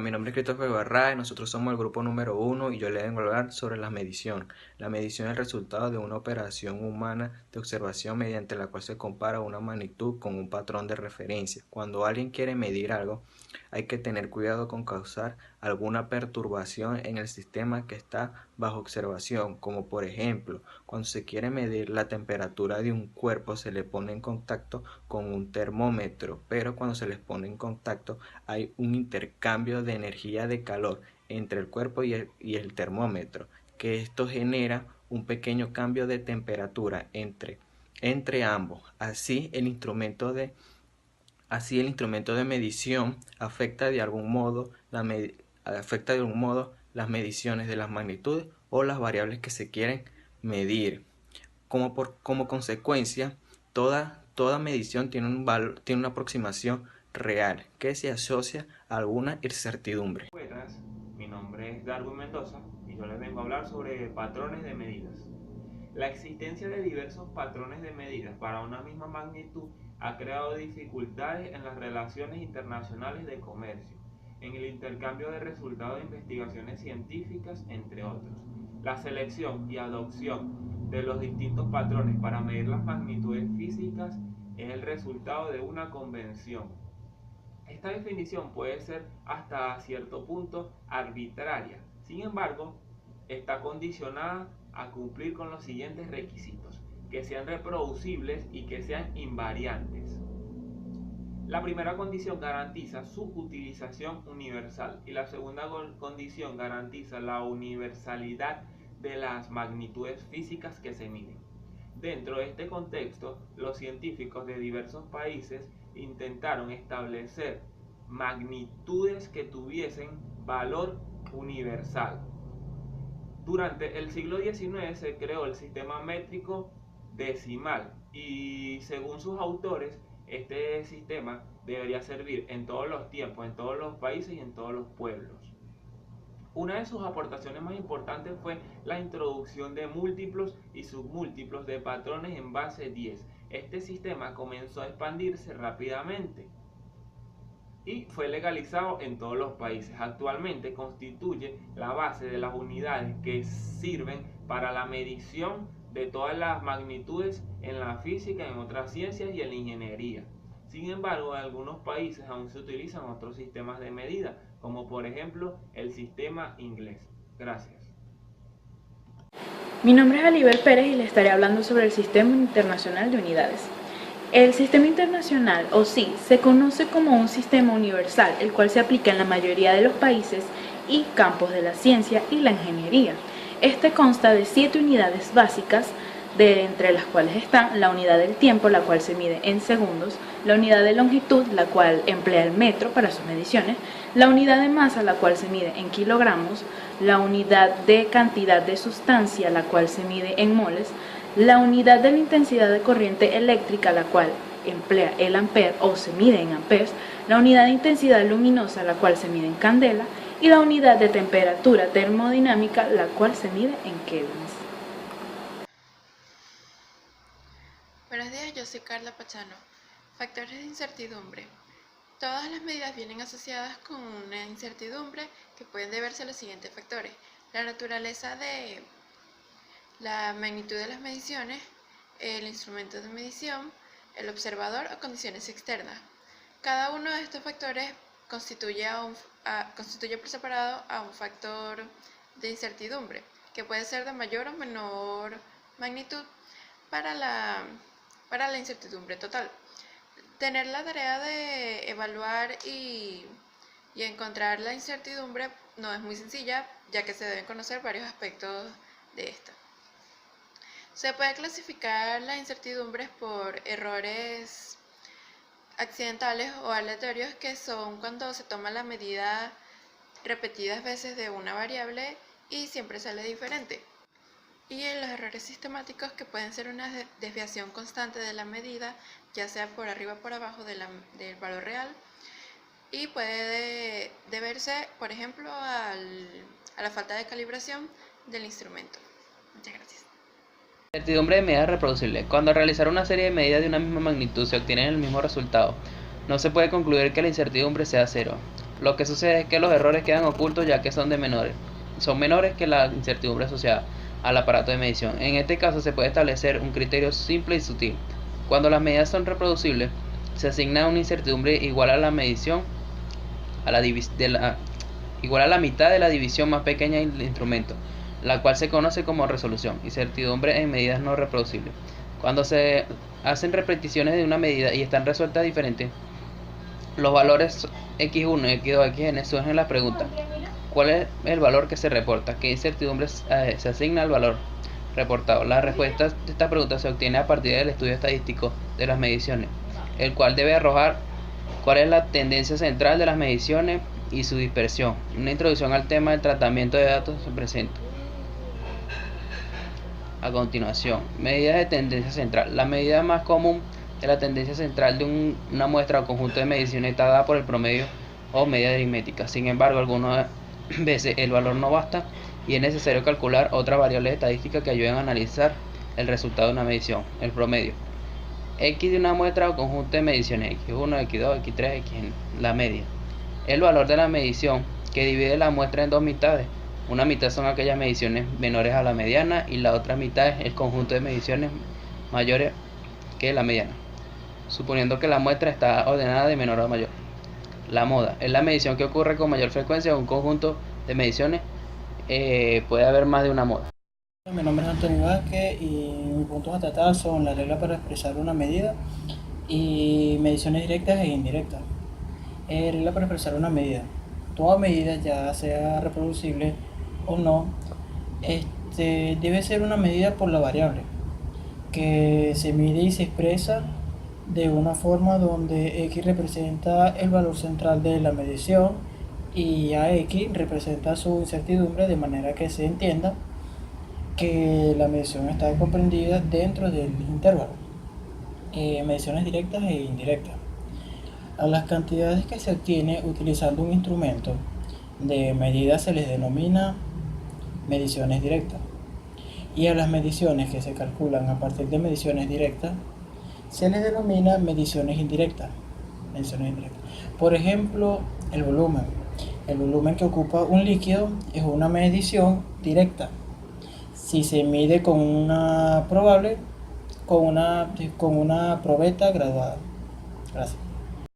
Mi nombre es Christopher Barra y nosotros somos el grupo número 1 y yo le vengo a hablar sobre la medición. La medición es el resultado de una operación humana de observación mediante la cual se compara una magnitud con un patrón de referencia. Cuando alguien quiere medir algo, hay que tener cuidado con causar alguna perturbación en el sistema que está bajo observación, como por ejemplo, cuando se quiere medir la temperatura de un cuerpo se le pone en contacto con un termómetro, pero cuando se les pone en contacto hay un intercambio de energía de calor entre el cuerpo y el termómetro, que esto genera un pequeño cambio de temperatura entre ambos. Así el instrumento de medición afecta de algún modo las mediciones de las magnitudes o las variables que se quieren medir. Como consecuencia, toda medición tiene una aproximación real que se asocia a alguna incertidumbre. Buenas, mi nombre es Darwin Mendoza y yo les vengo a hablar sobre patrones de medidas. La existencia de diversos patrones de medidas para una misma magnitud ha creado dificultades en las relaciones internacionales de comercio, en el intercambio de resultados de investigaciones científicas, entre otros. La selección y adopción de los distintos patrones para medir las magnitudes físicas es el resultado de una convención. Esta definición puede ser hasta cierto punto arbitraria, sin embargo, está condicionada a cumplir con los siguientes requisitos: que sean reproducibles y que sean invariantes. La primera condición garantiza su utilización universal y la segunda condición garantiza la universalidad de las magnitudes físicas que se miden. Dentro de este contexto, los científicos de diversos países intentaron establecer magnitudes que tuviesen valor universal. Durante el siglo XIX se creó el sistema métrico decimal y según sus autores, este sistema debería servir en todos los tiempos, en todos los países y en todos los pueblos. Una de sus aportaciones más importantes fue la introducción de múltiplos y submúltiplos de patrones en base 10. Este sistema comenzó a expandirse rápidamente y fue legalizado en todos los países. Actualmente constituye la base de las unidades que sirven para la medición de todas las magnitudes en la física, en otras ciencias y en la ingeniería. Sin embargo, en algunos países aún se utilizan otros sistemas de medida, como por ejemplo el sistema inglés. Gracias. Mi nombre es Alibel Pérez y le estaré hablando sobre el Sistema Internacional de Unidades. El Sistema Internacional, o SI, se conoce como un sistema universal, el cual se aplica en la mayoría de los países y campos de la ciencia y la ingeniería. Este consta de 7 unidades básicas, entre las cuales están la unidad del tiempo, la cual se mide en segundos, la unidad de longitud, la cual emplea el metro para sus mediciones, la unidad de masa, la cual se mide en kilogramos, la unidad de cantidad de sustancia, la cual se mide en moles, la unidad de la intensidad de corriente eléctrica, la cual emplea el ampere o se mide en amperes, la unidad de intensidad luminosa, la cual se mide en candela, y la unidad de temperatura termodinámica, la cual se mide en kelvins. Buenos días, yo soy Carla Pachano. Factores de incertidumbre. Todas las medidas vienen asociadas con una incertidumbre que pueden deberse a los siguientes factores: la naturaleza de la magnitud de las mediciones, el instrumento de medición, el observador o condiciones externas. Cada uno de estos factores constituye por separado a un factor de incertidumbre, que puede ser de mayor o menor magnitud para la incertidumbre total. Tener la tarea de evaluar y encontrar la incertidumbre no es muy sencilla, ya que se deben conocer varios aspectos de esta. Se puede clasificar las incertidumbres por errores accidentales o aleatorios, que son cuando se toma la medida repetidas veces de una variable y siempre sale diferente. Y en los errores sistemáticos, que pueden ser una desviación constante de la medida, ya sea por arriba o por abajo del valor real, y puede deberse, por ejemplo, a la falta de calibración del instrumento. Muchas gracias. Incertidumbre de medidas reproducibles. Cuando al realizar una serie de medidas de una misma magnitud se obtienen el mismo resultado, no se puede concluir que la incertidumbre sea cero. Lo que sucede es que los errores quedan ocultos ya que son menores que la incertidumbre asociada al aparato de medición. En este caso se puede establecer un criterio simple y sutil. Cuando las medidas son reproducibles, se asigna una incertidumbre igual a la medición igual a la mitad de la división más pequeña del instrumento, la cual se conoce como resolución, incertidumbre en medidas no reproducibles. Cuando se hacen repeticiones de una medida y están resueltas diferentes, los valores x1, x2, xn surgen la pregunta: ¿cuál es el valor que se reporta? ¿Qué incertidumbre se asigna al valor reportado? La respuesta de esta pregunta se obtiene a partir del estudio estadístico de las mediciones, el cual debe arrojar cuál es la tendencia central de las mediciones y su dispersión. Una introducción al tema del tratamiento de datos se presenta. A continuación, medidas de tendencia central. La medida más común de la tendencia central de una muestra o conjunto de mediciones está dada por el promedio o media aritmética. Sin embargo, algunas veces el valor no basta y es necesario calcular otras variables estadísticas que ayuden a analizar el resultado de una medición, el promedio. X de una muestra o conjunto de mediciones, x1, x2, x3, xn, la media. El valor de la medición que divide la muestra en dos mitades. Una mitad son aquellas mediciones menores a la mediana y la otra mitad es el conjunto de mediciones mayores que la mediana, suponiendo que la muestra está ordenada de menor a mayor. La moda es la medición que ocurre con mayor frecuencia en un conjunto de mediciones. Puede haber más de una moda. Mi nombre es Antonio Vázquez y mis puntos a tratar son la regla para expresar una medida y mediciones directas e indirectas. Regla para expresar una medida. Toda medida, ya sea reproducible o no, debe ser una medida por la variable, que se mide y se expresa de una forma donde x representa el valor central de la medición y AX representa su incertidumbre, de manera que se entienda que la medición está comprendida dentro del intervalo. Mediciones directas e indirectas. A las cantidades que se obtiene utilizando un instrumento de medida se les denomina mediciones directas, y a las mediciones que se calculan a partir de mediciones directas se les denomina mediciones indirectas. Por ejemplo, el volumen. El volumen que ocupa un líquido es una medición directa si se mide con una probeta graduada. Gracias.